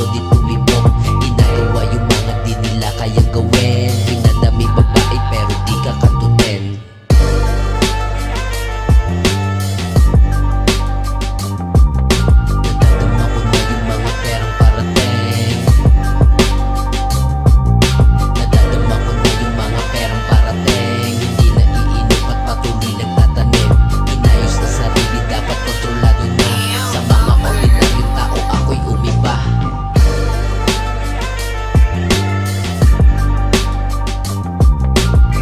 puso di tumibok. Ginagawa yung mga di nila kayang gawin. Pinadami babae pero di ka kantutin. Nadadama ko na yung mga perang parating. Nadadama ko na yung mga perang parating. Hindi na iinip at patuloy nagtatanim. Inayos na sarili, dapat kontrolado na. Sa mga ordinaryong tao ako'y umiba.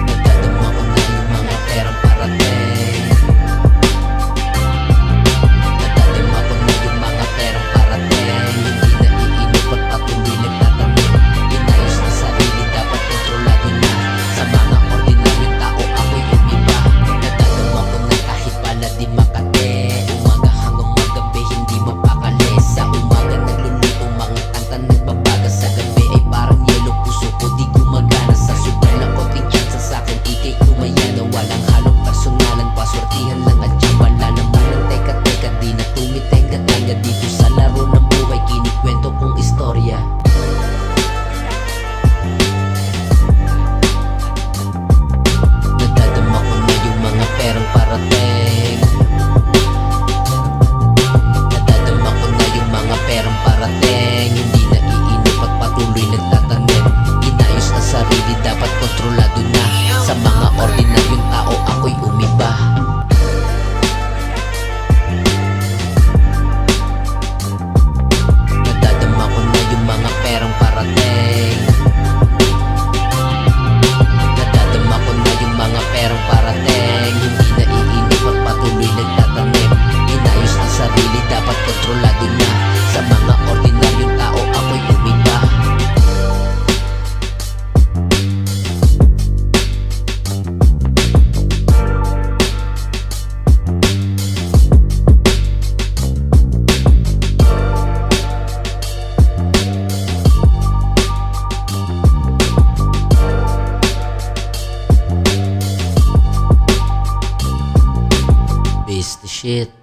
Nadadama ko na yung mga perang parating. Nadadama ko na yung mga perang parating. Hindi na iinip at patuloy nagtatanim. Inayos na sarili, dapat kontrolado na. Sa mga ordinaryong tao ako'y umiba. Nadadama ko na kahit pala di makate. Umaga hanggang magabi hindi mapakali. Sa umaga nagluluto mga kanta nagbabaga. Sa gabi ay parang yelo, puso ko di gumagana. Sa sobrang ng konting tsansa sa'kin ikay tumaya na walang halong personalan. Paswertihan lang at wala naman ng teka-teka. Di na tumitenga-tenga dito sa laro ng buhay. Kinikwento kong istorya. Nadadama ko na yung mga perang parating. Nadadama ko na yung mga perang parating. Hindi na iinip at patuloy nagtatanim. Inayos na sarili, dapat kontrolado na. Sa mga ordinaryong tao ako'y umiba. Nadadama ko na yung mga perang parating. Nadadama ko na yung mga perang parating. Hindi na iinip at patuloy nagtatanim. Inayos na sarili, dapat kontrolado na. Sa mga ordinaryong tao ako'y umiba. Beast the shit.